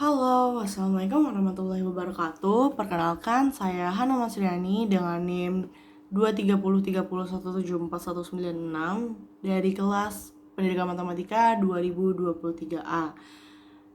Halo, Assalamualaikum warahmatullahi wabarakatuh. Perkenalkan, saya Hana Masriani dengan NIM 23030174196 dari kelas Pendidikan Matematika 2023A.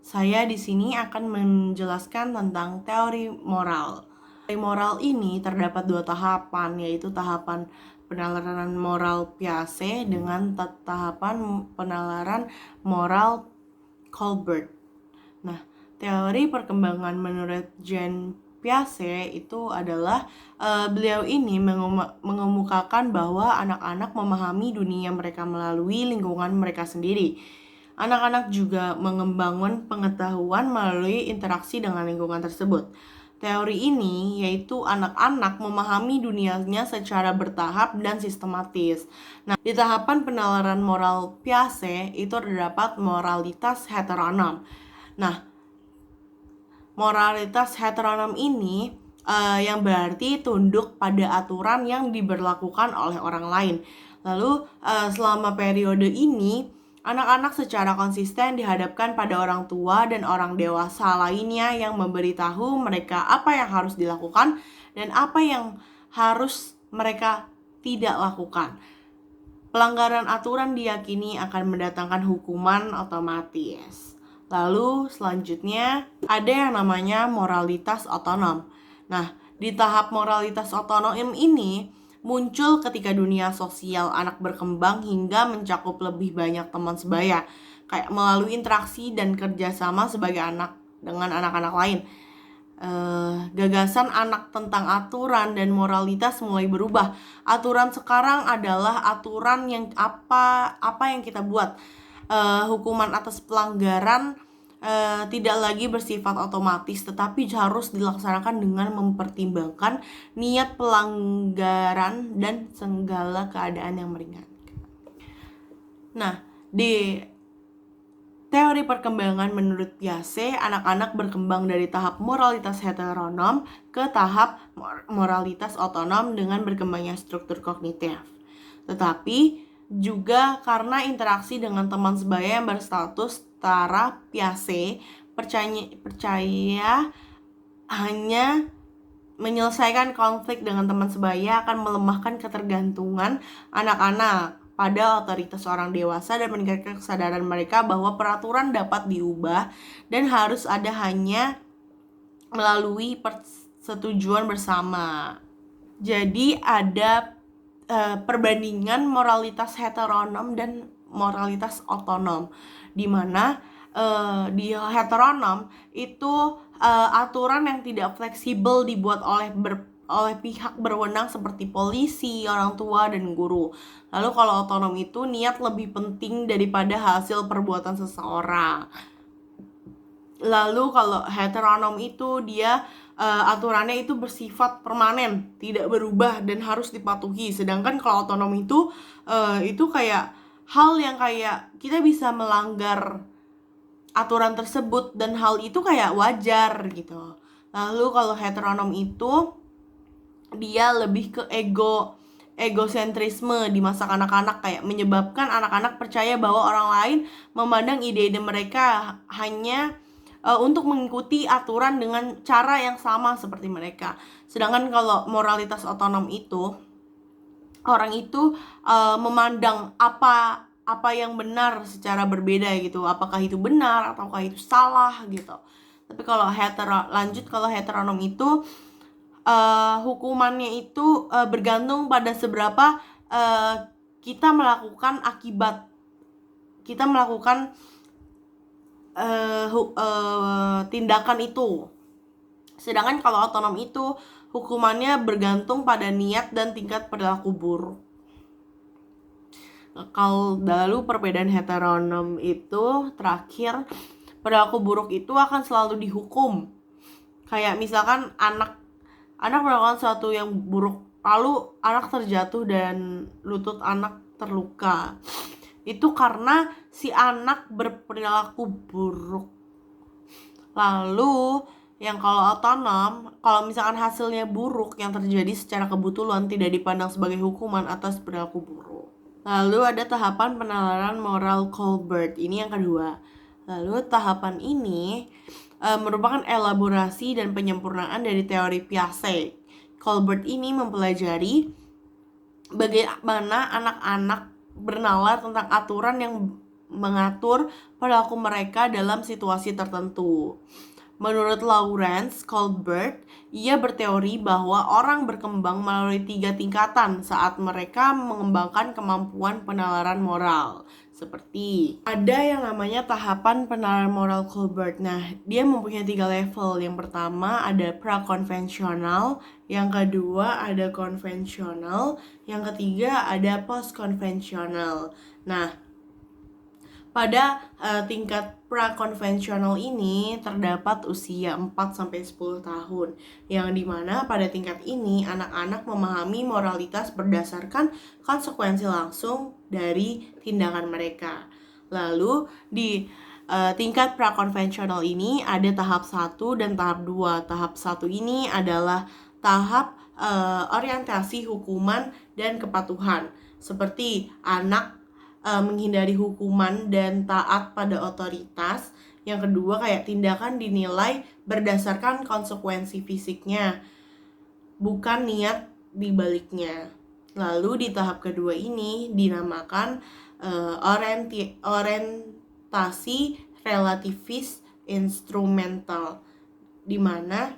Saya di sini akan menjelaskan tentang teori moral. Teori moral ini terdapat dua tahapan, yaitu tahapan penalaran moral Piaget dengan tahapan penalaran moral Colbert. Nah, teori perkembangan menurut Jean Piaget itu adalah beliau ini mengemukakan bahwa anak-anak memahami dunia mereka melalui lingkungan mereka sendiri. Anak-anak juga mengembangkan pengetahuan melalui interaksi dengan lingkungan tersebut. Teori ini yaitu anak-anak memahami dunianya secara bertahap dan sistematis. Nah, di tahapan penalaran moral Piaget itu terdapat moralitas heteronom. Nah, moralitas heteronom ini yang berarti tunduk pada aturan yang diberlakukan oleh orang lain. Lalu selama periode ini, anak-anak secara konsisten dihadapkan pada orang tua dan orang dewasa lainnya yang memberitahu mereka apa yang harus dilakukan dan apa yang harus mereka tidak lakukan. Pelanggaran aturan diyakini akan mendatangkan hukuman otomatis. Lalu selanjutnya ada yang namanya moralitas otonom. Nah, di tahap moralitas otonom ini muncul ketika dunia sosial anak berkembang hingga mencakup lebih banyak teman sebaya, kayak melalui interaksi dan kerjasama sebagai anak dengan anak-anak lain. Gagasan anak tentang aturan dan moralitas mulai berubah. Aturan sekarang adalah aturan yang apa yang kita buat. Hukuman atas pelanggaran tidak lagi bersifat otomatis, tetapi harus dilaksanakan dengan mempertimbangkan niat pelanggaran dan segala keadaan yang meringankan. Nah, di teori perkembangan menurut Piaget, anak-anak berkembang dari tahap moralitas heteronom ke tahap moralitas otonom dengan berkembangnya struktur kognitif. Tetapi juga karena interaksi dengan teman sebaya yang berstatus setara, Piaget percaya hanya menyelesaikan konflik dengan teman sebaya akan melemahkan ketergantungan anak-anak pada otoritas orang dewasa dan meningkatkan kesadaran mereka bahwa peraturan dapat diubah dan harus ada hanya melalui persetujuan bersama. Jadi ada perbandingan moralitas heteronom dan moralitas otonom, di mana di heteronom itu aturan yang tidak fleksibel dibuat oleh pihak berwenang seperti polisi, orang tua, dan guru. Lalu kalau otonom itu niat lebih penting daripada hasil perbuatan seseorang. Lalu kalau heteronom itu dia aturannya itu bersifat permanen, tidak berubah dan harus dipatuhi. Sedangkan kalau otonom itu kayak hal yang kayak kita bisa melanggar aturan tersebut dan hal itu kayak wajar gitu. Lalu kalau heteronom itu dia lebih ke egosentrisme di masa anak-anak, kayak menyebabkan anak-anak percaya bahwa orang lain memandang ide-ide mereka hanya untuk mengikuti aturan dengan cara yang sama seperti mereka. Sedangkan kalau moralitas otonom itu, orang itu memandang apa yang benar secara berbeda gitu. Apakah itu benar ataukah itu salah gitu. Tapi kalau heteronom itu hukumannya itu bergantung pada seberapa kita melakukan tindakan itu. Sedangkan kalau otonom itu hukumannya bergantung pada niat dan tingkat perilaku buruk. Kalau lalu perbedaan heteronom itu terakhir, perilaku buruk itu akan selalu dihukum. Kayak misalkan anak melakukan sesuatu yang buruk, lalu anak terjatuh dan lutut anak terluka. Itu karena si anak berperilaku buruk. Lalu yang kalau otonom, kalau misalkan hasilnya buruk yang terjadi secara kebetulan tidak dipandang sebagai hukuman atas perilaku buruk. Lalu ada tahapan penalaran moral Colbert, ini yang kedua. Lalu tahapan ini merupakan elaborasi dan penyempurnaan dari teori Piaget. Colbert ini mempelajari bagaimana anak-anak bernalar tentang aturan yang mengatur perilaku mereka dalam situasi tertentu. Menurut Lawrence Colbert, ia berteori bahwa orang berkembang melalui 3 tingkatan saat mereka mengembangkan kemampuan penalaran moral. Seperti ada yang namanya tahapan penalaran moral Colbert. Nah, dia mempunyai 3 level. Yang pertama ada prakonvensional, yang kedua ada konvensional, yang ketiga ada postkonvensional. Nah, pada tingkat prakonvensional ini terdapat usia 4-10 tahun, yang dimana pada tingkat ini anak-anak memahami moralitas berdasarkan konsekuensi langsung dari tindakan mereka. Lalu di tingkat prakonvensional ini ada tahap 1 dan tahap 2. Tahap 1 ini adalah tahap orientasi hukuman dan kepatuhan, seperti anak menghindari hukuman dan taat pada otoritas. Yang kedua kayak tindakan dinilai berdasarkan konsekuensi fisiknya, bukan niat dibaliknya. Lalu di tahap kedua ini dinamakan orientasi relativis instrumental, dimana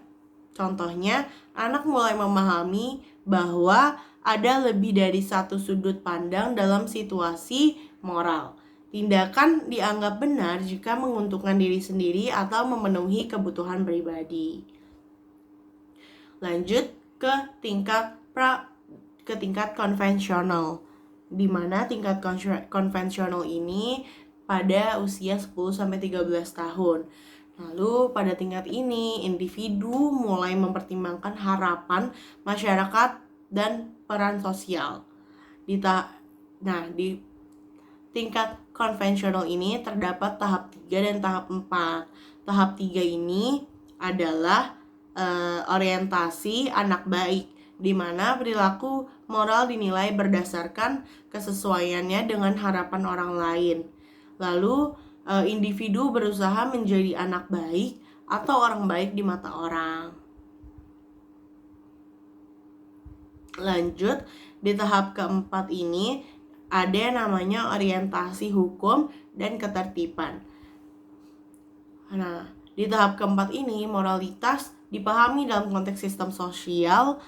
contohnya anak mulai memahami bahwa ada lebih dari satu sudut pandang dalam situasi moral. Tindakan dianggap benar jika menguntungkan diri sendiri atau memenuhi kebutuhan pribadi. Lanjut ke tingkat konvensional, di mana tingkat konvensional ini pada usia 10-13 tahun. Lalu pada tingkat ini individu mulai mempertimbangkan harapan masyarakat dan peran sosial. Di tingkat konvensional ini terdapat tahap 3 dan tahap 4. Tahap 3 ini adalah orientasi anak baik, di mana perilaku moral dinilai berdasarkan kesesuaiannya dengan harapan orang lain. Lalu individu berusaha menjadi anak baik atau orang baik di mata orang. Lanjut, di tahap keempat ini ada yang namanya orientasi hukum dan ketertiban. Nah, di tahap keempat ini moralitas dipahami dalam konteks sistem sosial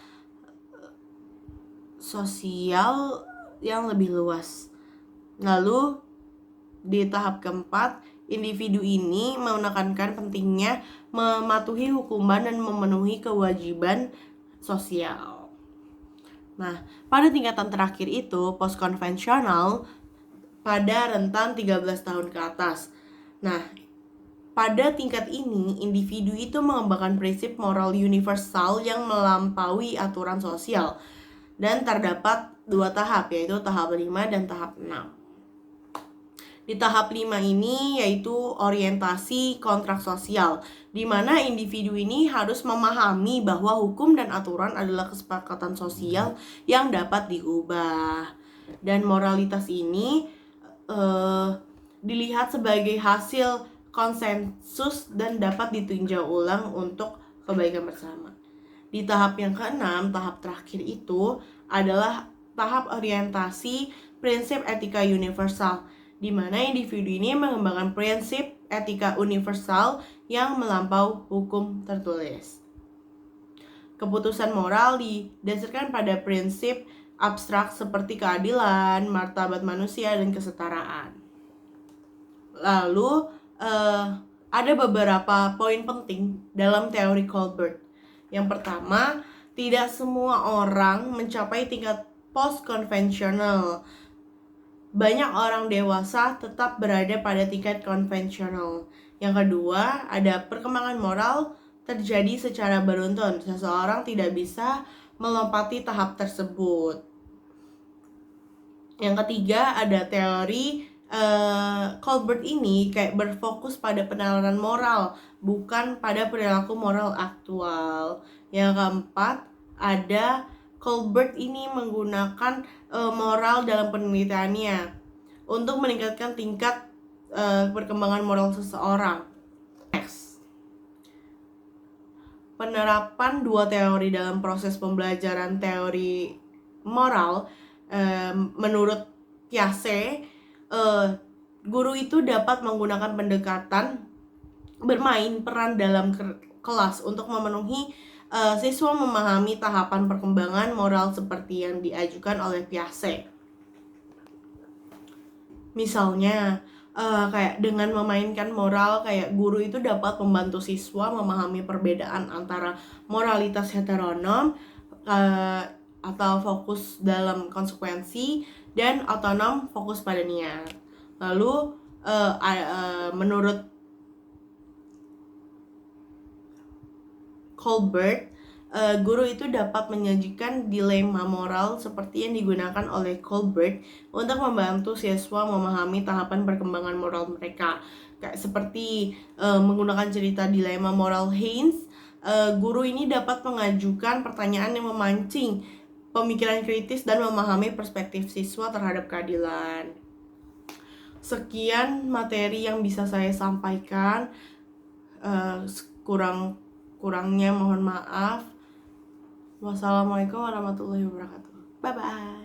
yang lebih luas. Lalu di tahap keempat, individu ini menekankan pentingnya mematuhi hukuman dan memenuhi kewajiban sosial. Nah, pada tingkatan terakhir itu, postkonvensional pada rentan 13 tahun ke atas. Nah, pada tingkat ini, individu itu mengembangkan prinsip moral universal yang melampaui aturan sosial. Dan terdapat 2 tahap, yaitu tahap 5 dan tahap 6. Di tahap 5 ini yaitu orientasi kontrak sosial, di mana individu ini harus memahami bahwa hukum dan aturan adalah kesepakatan sosial yang dapat diubah. Dan moralitas ini dilihat sebagai hasil konsensus dan dapat ditinjau ulang untuk kebaikan bersama. Di tahap yang ke-6, tahap terakhir itu adalah tahap orientasi prinsip etika universal, di mana individu ini mengembangkan prinsip etika universal yang melampaui hukum tertulis. Keputusan moral didasarkan pada prinsip abstrak seperti keadilan, martabat manusia, dan kesetaraan. Lalu ada beberapa poin penting dalam teori Colbert. Yang pertama, tidak semua orang mencapai tingkat post-konvensional. Banyak orang dewasa tetap berada pada tingkat konvensional. Yang kedua, ada perkembangan moral terjadi secara beruntun. Seseorang tidak bisa melompati tahap tersebut. Yang ketiga, ada teori Colbert ini kayak berfokus pada penalaran moral, bukan pada perilaku moral aktual. Yang keempat, ada Colbert ini menggunakan moral dalam penelitiannya untuk meningkatkan tingkat perkembangan moral seseorang. Next. penerapan dua teori dalam proses pembelajaran teori moral. Menurut Piaget, guru itu dapat menggunakan pendekatan bermain peran dalam kelas untuk memenuhi siswa memahami tahapan perkembangan moral seperti yang diajukan oleh Piaget. Misalnya, kayak dengan memainkan moral, kayak guru itu dapat membantu siswa memahami perbedaan antara moralitas heteronom atau fokus dalam konsekuensi, dan otonom fokus pada niat. Lalu menurut Colbert, guru itu dapat menyajikan dilema moral seperti yang digunakan oleh Colbert untuk membantu siswa memahami tahapan perkembangan moral mereka. Kayak seperti menggunakan cerita dilema moral Haynes, guru ini dapat mengajukan pertanyaan yang memancing pemikiran kritis dan memahami perspektif siswa terhadap keadilan. Sekian materi yang bisa saya sampaikan. Kurangnya mohon maaf. Wassalamualaikum warahmatullahi wabarakatuh. Bye bye.